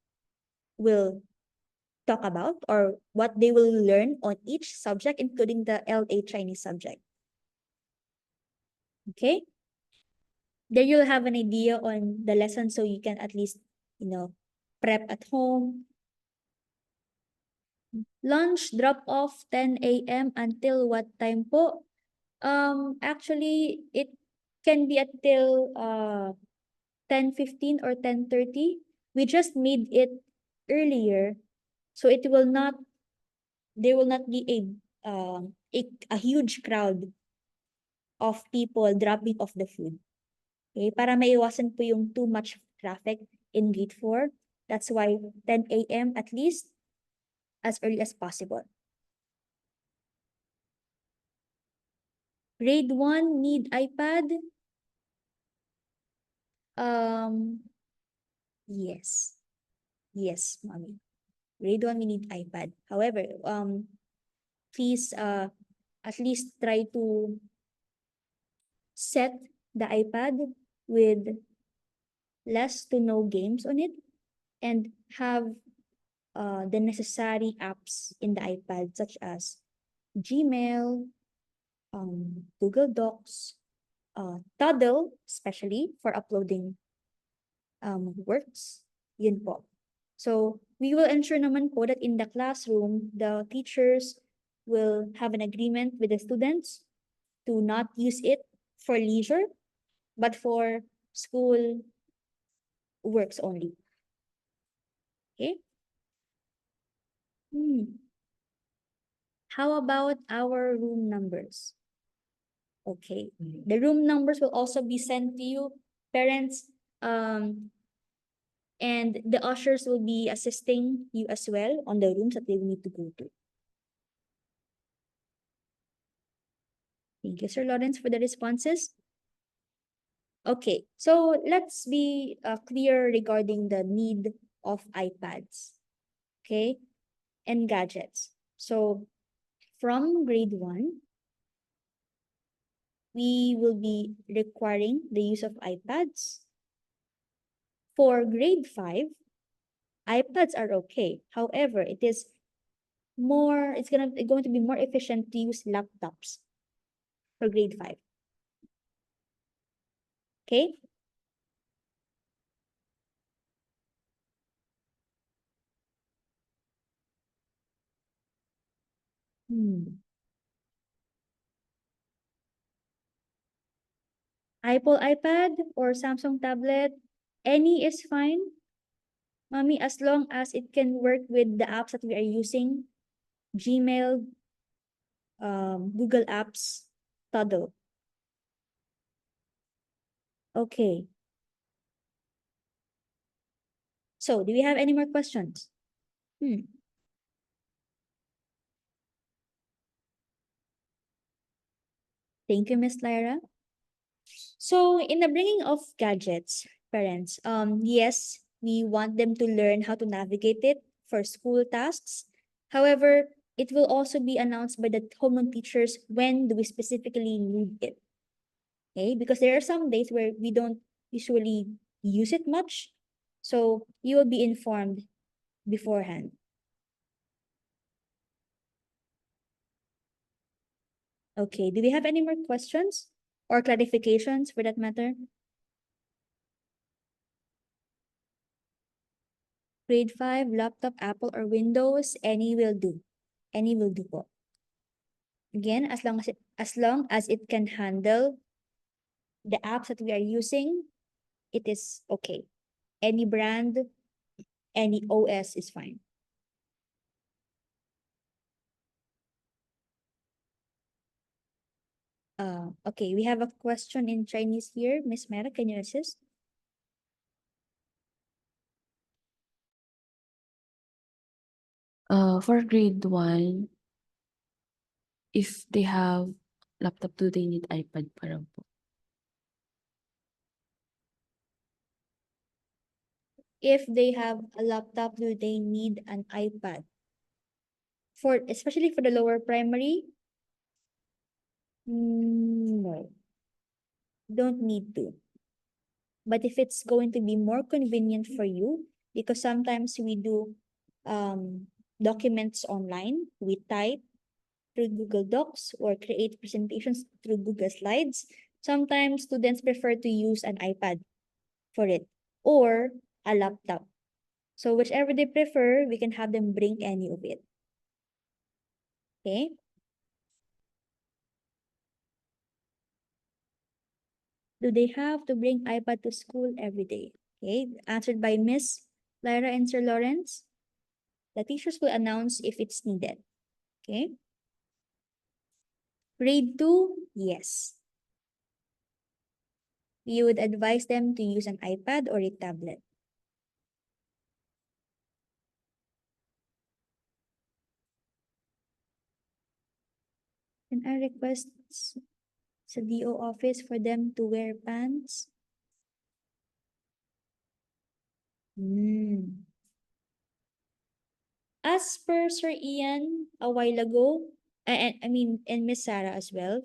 will talk about, or what they will learn on each subject, including the LA Chinese subject. Okay? There you'll have an idea on the lesson so you can at least, prep at home. Lunch drop off 10 a.m. until what time po? Actually, it can be until 10:15 or 10:30. We just made it earlier, so there will not be a huge crowd of people dropping off the food. Okay, para maiwasan po yung too much traffic in gate 4. That's why 10 a.m. at least, as early as possible. Grade 1 need iPad? Yes. Yes, mommy. Grade 1 we need iPad. However, please at least try to set the iPad with less to no games on it and have the necessary apps in the iPad, such as Gmail, Google Docs, Toddle, especially for uploading works. Yun po. So we will ensure naman po that in the classroom, the teachers will have an agreement with the students to not use it for leisure, but for school works only. Okay? How about our room numbers? Okay. The room numbers will also be sent to you, parents, and the ushers will be assisting you as well on the rooms that they will need to go to. Thank you, Sir Lawrence, for the responses. Okay, so let's be clear regarding the need of iPads, okay, and gadgets. So from grade 1, we will be requiring the use of iPads. For grade 5, iPads are okay. However, it's going to be more efficient to use laptops for grade 5. Okay? Apple iPad or Samsung tablet, any is fine, mommy, as long as it can work with the apps that we are using, Gmail, Google Apps, Todo. Okay. So, do we have any more questions? Thank you, Miss Lyra. So, in the bringing of gadgets, parents, yes, we want them to learn how to navigate it for school tasks. However, it will also be announced by the homeroom teachers when do we specifically need it. Okay, because there are some days where we don't usually use it much. So you will be informed beforehand. Okay, do we have any more questions or clarifications for that matter? Grade 5, laptop, Apple, or Windows, any will do. Any will do po. Again, as long as it can handle the apps that we are using, it is okay. Any brand, any OS is fine. Okay, we have a question in Chinese here. Miss Mera, can you assist? For grade 1, if they have laptop, do they need iPad pa raw po? If they have a laptop, do they need an iPad? For especially for the lower primary, no, don't need to. But if it's going to be more convenient for you, because sometimes we do documents online, we type through Google Docs or create presentations through Google Slides. Sometimes students prefer to use an iPad for it or a laptop. So whichever they prefer, we can have them bring any of it. Okay? Do they have to bring iPad to school every day? Okay, answered by Miss Lyra and Sir Lawrence. The teachers will announce if it's needed. Okay? Grade 2, yes. We would advise them to use an iPad or a tablet. Can I request sa DO office for them to wear pants? As per Sir Ian a while ago, and Miss Sarah as well,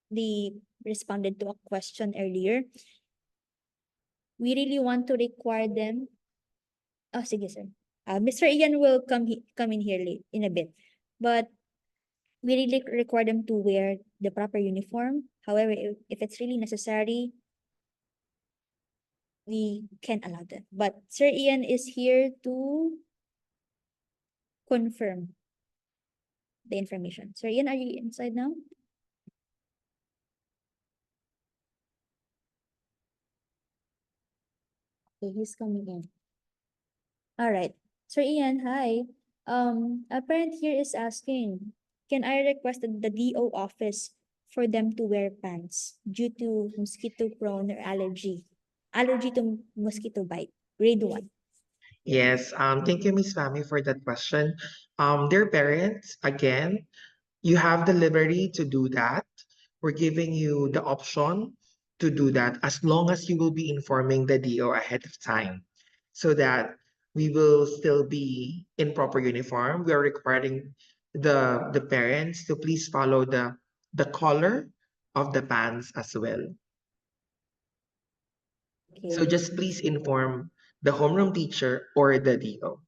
they responded to a question earlier. We really want to require them. Oh, sige, sir. Mr. Ian will come in here late in a bit. But we really require them to wear the proper uniform. However, if it's really necessary, we can allow them. But Sir Ian is here to confirm the information. Sir Ian, are you inside now? Okay, he's coming in. All right. Sir Ian, hi. A parent here is asking, can I request the DO office for them to wear pants due to mosquito prone or allergy to mosquito bite? Grade 1. Yes, thank you, Miss Fami, for that question. Dear parents, again, you have the liberty to do that. We're giving you the option to do that as long as you will be informing the DO ahead of time so that we will still be in proper uniform. We are requiring the parents to please follow the color of the pants as well. So Okay. just please inform the homeroom teacher or the DO.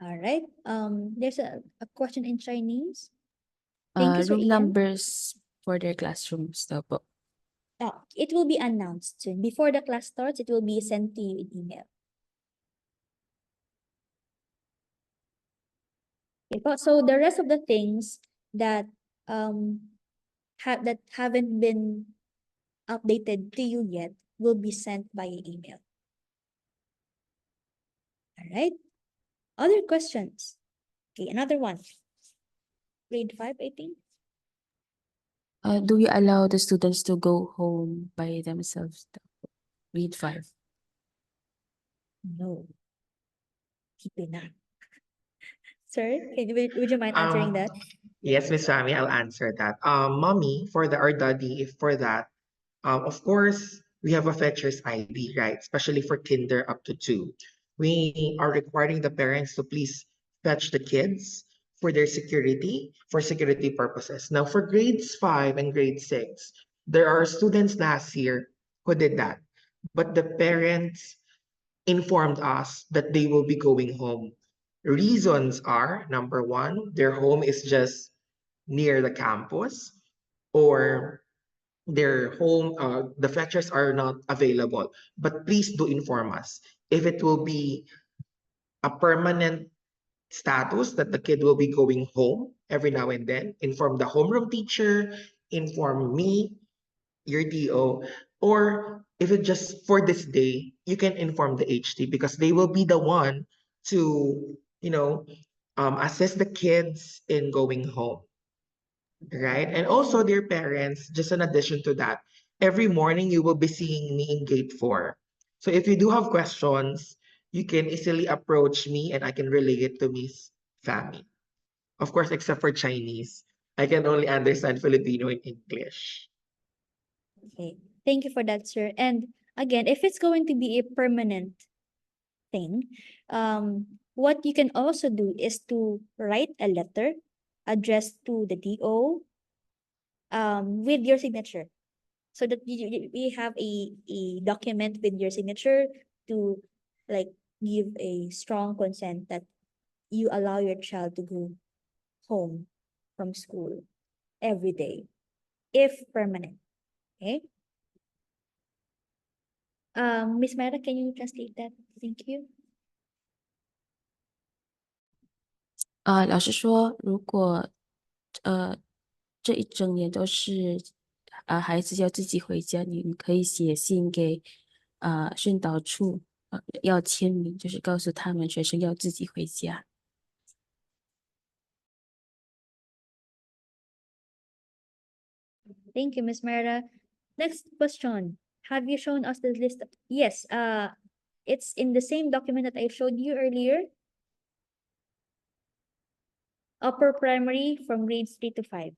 All right. There's a question in Chinese. Thank you, Sir Room Ian. numbers for their classrooms daw po. It will be announced soon. Before the class starts, it will be sent to you in email. Okay, so the rest of the things that haven't been updated to you yet will be sent via email. All right. Other questions? Okay, another one. Grade 5, I think. Do you allow the students to go home by themselves? Grade 5. No. Keep it na. Sir, would you mind answering that? Yes, Miss Sammy, I'll answer that. Mommy, for the or daddy, if for that, of course, we have a fetcher's ID, right? Especially for kinder up to 2. We are requiring the parents to please fetch the kids for security purposes. Now, for grades 5 and grade 6, there are students last year who did that. But the parents informed us that they will be going home. Reasons are, number one, their home is just near the campus, or their home, the fetchers are not available. But please do inform us if it will be a permanent status that the kid will be going home every now and then. Inform the homeroom teacher, inform me, your DO, or if it's just for this day, you can inform the HT because they will be the one to, assist the kids in going home, right? And also their parents, just in addition to that, every morning you will be seeing me in gate 4. So if you do have questions, you can easily approach me and I can relay it to Miss Fami. Of course, except for Chinese. I can only understand Filipino and English. Okay. Thank you for that, sir. And again, if it's going to be a permanent thing, what you can also do is to write a letter addressed to the DO with your signature, so that we have a document with your signature to like give a strong consent that you allow your child to go home from school every day, if permanent. Okay. Miss Mara, can you translate that? Thank you. 老师说，如果这一整年都是孩子要自己回家，你可以写信给训导处要签名，就是告诉他们学生要自己回家。Thank you, Miss Mara. Next question. Have you shown us the list? Yes, it's in the same document that I showed you earlier. Upper primary from grades 3 to 5.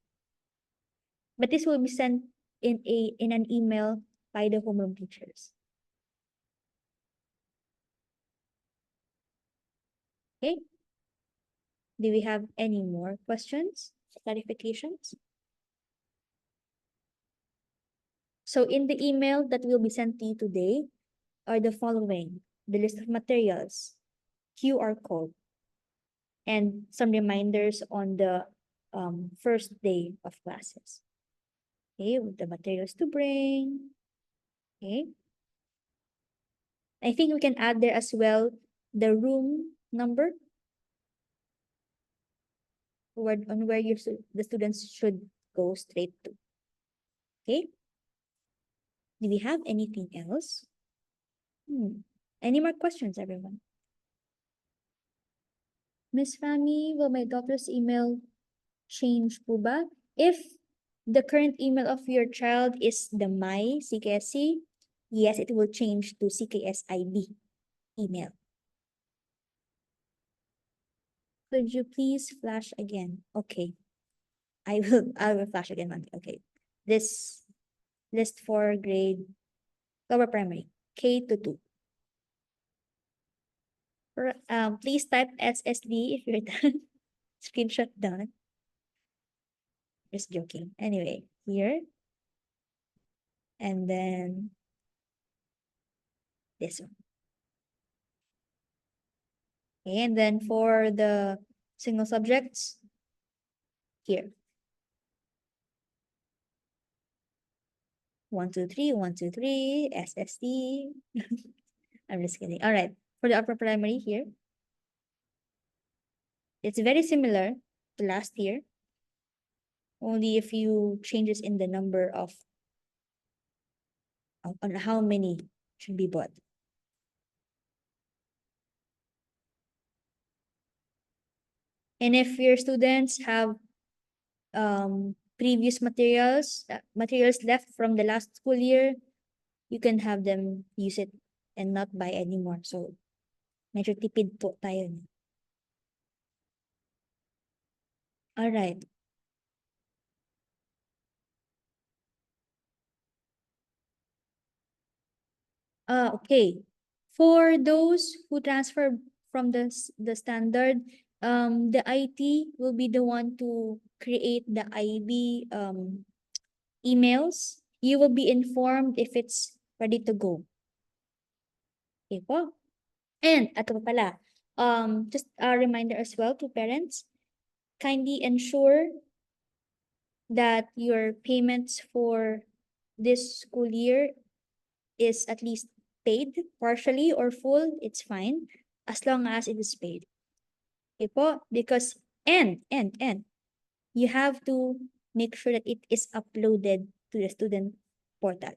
But this will be sent in an email by the homeroom teachers. Okay. Do we have any more questions, clarifications? So in the email that will be sent to you today are the following: the list of materials, QR code, and some reminders on the first day of classes. Okay, with the materials to bring. Okay. I think we can add there as well the room number where the students should go straight to. Okay. Do we have anything else? Any more questions, everyone? Miss Fami, will my daughter's email change po ba? If the current email of your child is the my CKSC, yes, it will change to CKSIB email. Could you please flash again? Okay. I will flash again, Monday. Okay. This list for grade lower primary, K to 2. Please type SSD if you're done. Screenshot done. Just joking. Anyway, here. And then this one. Okay, and then for the single subjects, here. 123, 123, SST. I'm just kidding. All right. For the upper primary here, it's very similar to last year, only a few changes in the number of on how many should be bought. And if your students have previous materials left from the last school year, you can have them use it and not buy anymore. So, medyo tipid po tayo. All right. Okay. For those who transfer from the standard, the IT will be the one to create the IB emails. You will be informed if it's ready to go. Okay po? And ato pa pala, just a reminder as well to parents, kindly ensure that your payments for this school year is at least paid, partially or full, it's fine, as long as it is paid. Okay po? Because, and, you have to make sure that it is uploaded to the student portal.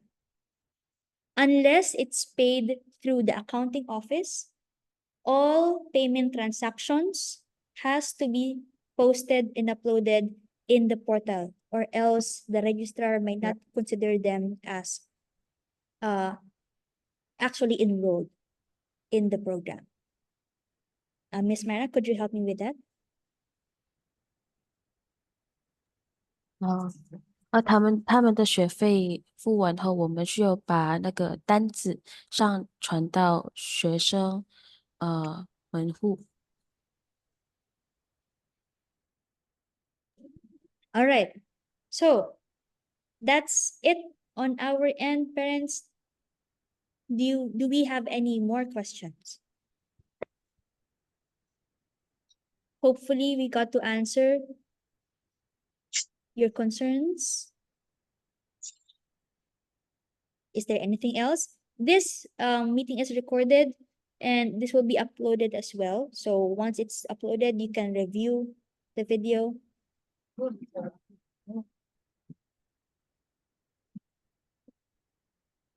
Unless it's paid through the accounting office, all payment transactions has to be posted and uploaded in the portal, or else the registrar might not consider them as actually enrolled in the program. Miss Mara, could you help me with that? 他们的学费付完后，我们需要把那个单子上传到学生门户。All right. So that's it on our end, parents. Do we have any more questions? Hopefully we got to answer your concerns. Is there anything else? This meeting is recorded and this will be uploaded as well. So once it's uploaded, you can review the video.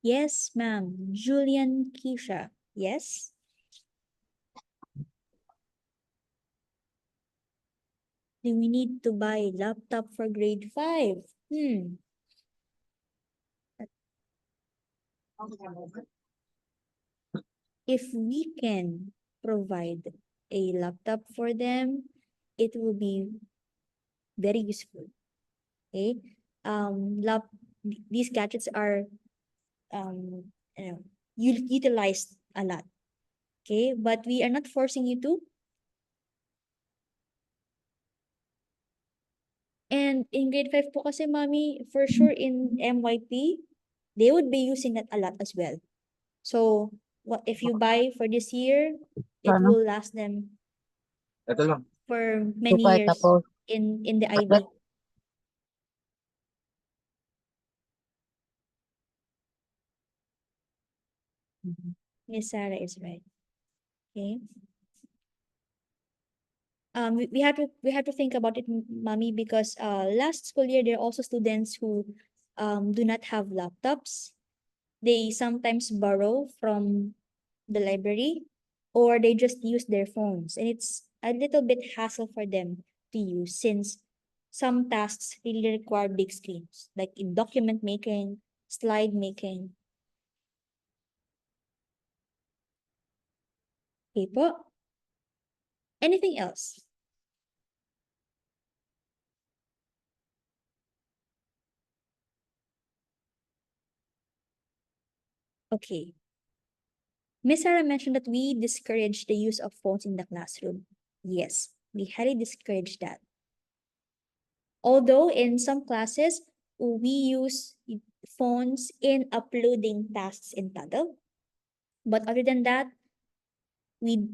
Yes, ma'am. Julian Keisha. Yes. Do we need to buy laptop for grade 5? If we can provide a laptop for them, it will be very useful. Okay. These gadgets are utilized a lot. Okay, but we are not forcing you to. And in grade 5 po kasi, mommy, for sure in MYP, they would be using that a lot as well. So, what if you buy for this year, it will last them for many years in the IB. Miss Sarah is right. Okay. We have to think about it, mommy, because last school year there are also students who do not have laptops. They sometimes borrow from the library, or they just use their phones, and it's a little bit hassle for them to use since some tasks really require big screens, like in document making, slide making. Okay po. Anything else? Okay. Miss Sarah mentioned that we discourage the use of phones in the classroom. Yes, we highly discourage that. Although in some classes, we use phones in uploading tasks in Paddle. But other than that, we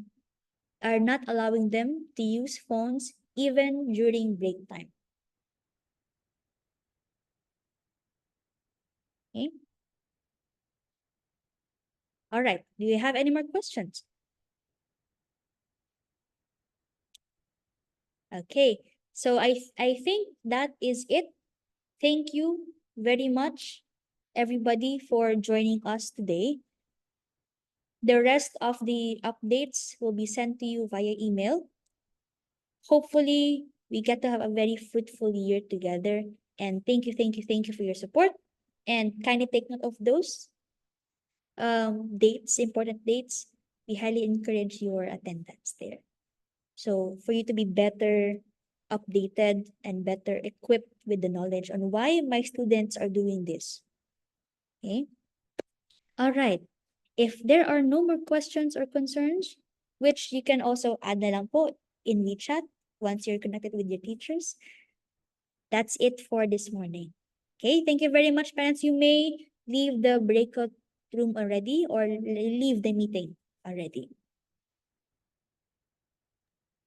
are not allowing them to use phones even during break time. Okay. All right. Do you have any more questions? Okay. So I think that is it. Thank you very much, everybody, for joining us today. The rest of the updates will be sent to you via email. Hopefully, we get to have a very fruitful year together. And thank you for your support. And kindly take note of those dates, important dates. We highly encourage your attendance there. So for you to be better updated and better equipped with the knowledge on why my students are doing this. Okay. All right. If there are no more questions or concerns, which you can also add na lang po in WeChat once you're connected with your teachers, that's it for this morning. Okay, thank you very much, parents. You may leave the breakout room already or leave the meeting already.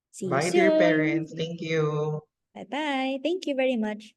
See you Bye, dear soon. parents. Thank you. Bye-bye. Thank you very much.